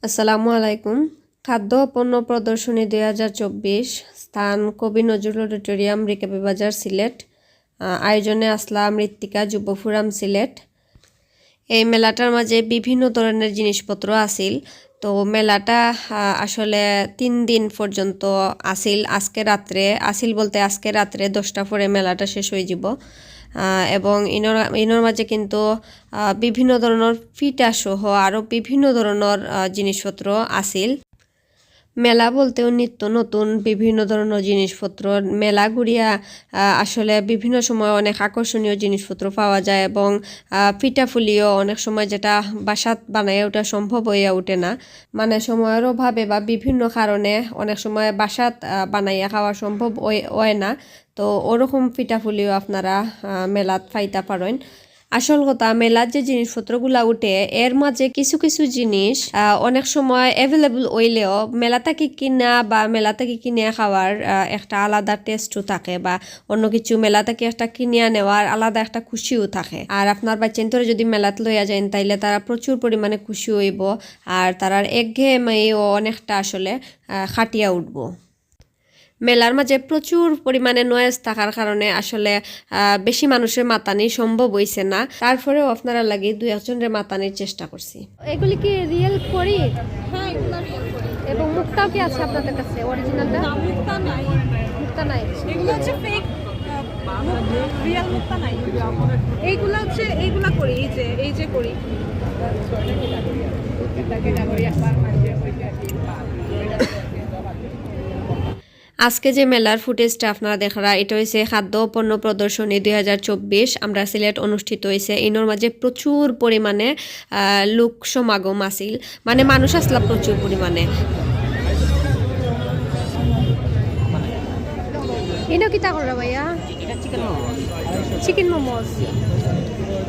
আসসালামু আলাইকুম। খাদ্য পণ্য প্রদর্শনী 2024, স্থান কবি নজরুল অডিটোরিয়াম, রিকাবি বাজার, সিলেট। আয়োজনে আসলাম ঋত্বিকা যুব ফোরাম, সিলেট। এই মেলাটার মাঝে বিভিন্ন ধরনের জিনিসপত্র আছিল। তো মেলাটা আসলে 3 দিন পর্যন্ত আসিল। আজকে রাত্রে 10টা পরে মেলাটা শেষ হয়ে যাব। এবং ইনোর মাঝে কিন্তু বিভিন্ন ধরনের ফিটা সহ আরও বিভিন্ন ধরনের জিনিসপত্র আছিল। মেলা বলতেও নিত্য নতুন বিভিন্ন ধরনের জিনিসপত্র মেলা ঘুরিয়া আসলে বিভিন্ন সময় অনেক আকর্ষণীয় জিনিসপত্র পাওয়া যায় এবং পিঠাফুলিও অনেক সময় যেটা বাসাত বানায় ওটা সম্ভব হইয়া ওঠে না, মানে সময়ের অভাবে বা বিভিন্ন কারণে অনেক সময় বাসাত বানাইয়া খাওয়া সম্ভব হয় না। তো ওরকম পিঠাফুলিও আপনারা মেলাত পাইতে পারেন। আসল কথা, মেলার যে জিনিসপত্রগুলা উঠে এর মাঝে কিছু কিছু জিনিস অনেক সময় অ্যাভেলেবল হইলেও মেলা থেকে কিনা বা মেলা থেকে কিনে খাওয়ার একটা আলাদা টেস্টও থাকে, বা অন্য কিছু মেলা থেকে একটা কিনিয়া নেওয়ার আলাদা একটা খুশিও থাকে। আর আপনার বাচ্চান্তরে যদি মেলাত লইয়া যায় তাইলে তারা প্রচুর পরিমাণে খুশি হইব, আর তারার একঘেয়েমেও অনেকটা আসলে খাটিয়া উঠব। মেলার মাঝে প্রচুর পরিমাণে নয়েজ থাকার কারণে আসলে বেশি মানুষের মাতানি সম্ভব হইছে না। তারপরেও আপনারা লাগে 2-1জনের মাতানির চেষ্টা করছি। এগুলি কি রিয়েল করি? হ্যাঁ, এগুলো রিয়েল করি। এবং মুক্তাও কি আছে আপনাদের কাছে? অরিজিনালটা না, মুক্তা নাই। মুক্তা নাই, এগুলো হচ্ছে ফেক, রিয়েল মুক্তা নাই। এইগুলো হচ্ছে এইগুলা করি, এই যে করি। আজকে যে মেলার ফুটেজটা আপনারা দেখরা, এটা হয়েছে খাদ্য পণ্য প্রদর্শনী 2024 আমরা সিলেট অনুষ্ঠিত হয়েছে। ইনোর মাঝে প্রচুর পরিমাণে লোক সমাগম আছিল, মানে মানুষ আসলা প্রচুর পরিমাণে। ইনো কিতা করা ভাইয়া? চিকেন মোমোস।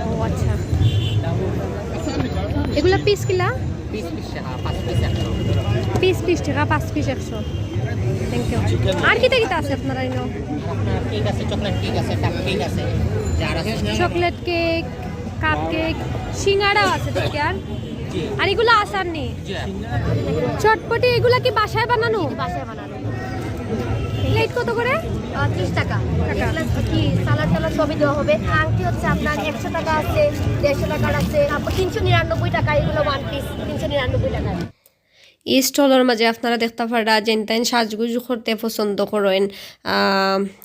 ও আচ্ছা, এগুলা পিস কিলা? পিস টাকা, 5 পিস 100। Thank you. আর কিতা কিতা আছে আপনারা ইনো? আপনার কেক আছে, চকলেট কেক আছে, কাপ কেক আছে, চকলেট কেক, কাপ কেক, সিঙ্গাড়াও আছে দেখি। আর এগুলো আসার নেই চটপটি, এগুলা কি বাসায় বানানো? বাসায় বানানো। প্লেট কত করে? 30 টাকা। কি সালাদ টালাদ সবই দেওয়া হবে। আংটি হচ্ছে আপনার 100 টাকা আছে, 150 টাকার আছে, 399 টাকা। এগুলো 1 পিস 399 টাকা। এই স্টলের মাঝে আপনারা দেখতে পারা যেন তাই সাজগুজু করতে পছন্দ করেন,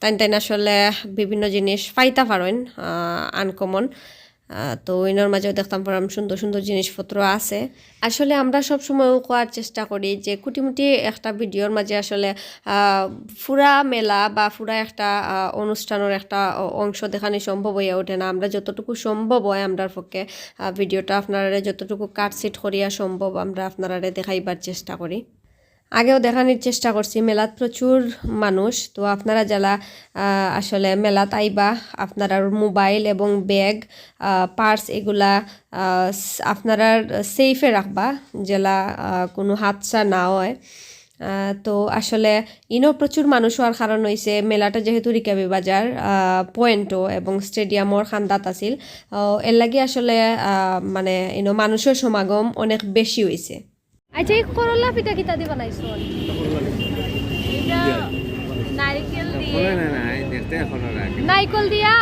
তাই আসলে বিভিন্ন জিনিস পাইতে পারেন আনকমন। তো ইনোর মাঝেও দেখতাম পারাম সুন্দর সুন্দর জিনিসপত্র আছে। আসলে আমরা সবসময় করার চেষ্টা করি যে কুটিমুটি একটা ভিডিওর মাঝে আসলে পুরা মেলা বা পুরা একটা অনুষ্ঠানের একটা অংশ দেখানো সম্ভব হয়ে ওঠে না। আমরা যতটুকু সম্ভব হয় আমরার পক্ষে ভিডিওটা আপনারা যতটুকু কাটসিট করিয়া সম্ভব আমরা আপনারা দেখাইবার চেষ্টা করি। আগেও দেখানোর চেষ্টা করছি মেলাত প্রচুর মানুষ। তো আপনারা যারা আসলে মেলাত আইবা, আপনারা মোবাইল এবং ব্যাগ, পার্স এগুলা আপনারা সেফে রাখবা, যেলা কোনো হাতছা না হয়। তো আসলে ইনো প্রচুর মানুষ হওয়ার কারণ হয়েছে মেলাটা যেহেতু রিকাবি বাজার পয়েন্টও এবং স্টেডিয়ামর খান্দাত আছিল, এর লাগে আসলে মানে ইনো মানুষের সমাগম অনেক বেশি হয়েছে। আচ্ছা, এই করলা পিঠা কিতা দি বানাইছো? এটা নারকেল দিয়ে, নাইকল দিয়া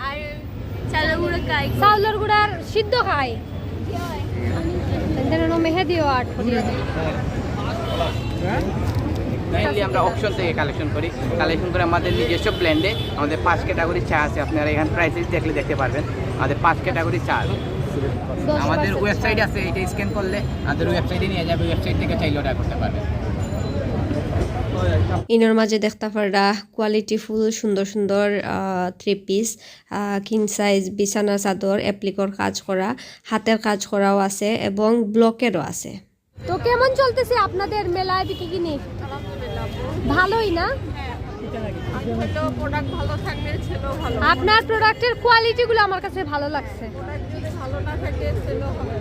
আর চালের গুঁড়ো খাই। চাউলের গুঁড়ার সিদ্ধ খাই। মেহে দিও আট করিয়া দিই। মেইনলি আমরা অপশন থেকে কালেকশন করে আমাদের নিজস্ব ব্লেন্ডে আমাদের 5 ক্যাটাগরি চা আছে। আপনারা এখানে প্রাইসিস দেখলে দেখতে পারবেন আমাদের 5 ক্যাটাগরি চা আছে। আমাদের ওয়েবসাইট আছে, এটা স্ক্যান করলে আমাদের ওয়েবসাইটে নিয়ে যাবে, ওয়েবসাইট থেকে চাইলে অর্ডার করতে পারবেন। ইনোর মাঝে দেখতে পারা কোয়ালিটি ফুল সুন্দর সুন্দর 3 পিস, কিং সাইজ বিছানা চাদর, অ্যাপ্লিকর কাজ করা, হাতের কাজ করাও আছে এবং ব্লকেরও আছে। তো কেমন চলতেছে আপনাদের মেলায় বিক্রি কিনি? ভালোই না? প্রোডাক্ট ভালো থাকলে ছিল ভালো। আপনার প্রোডাক্টের কোয়ালিটিগুলো আমার কাছে ভালো লাগছে। প্রোডাক্ট যদি ভালো না থাকে সেলও হবে।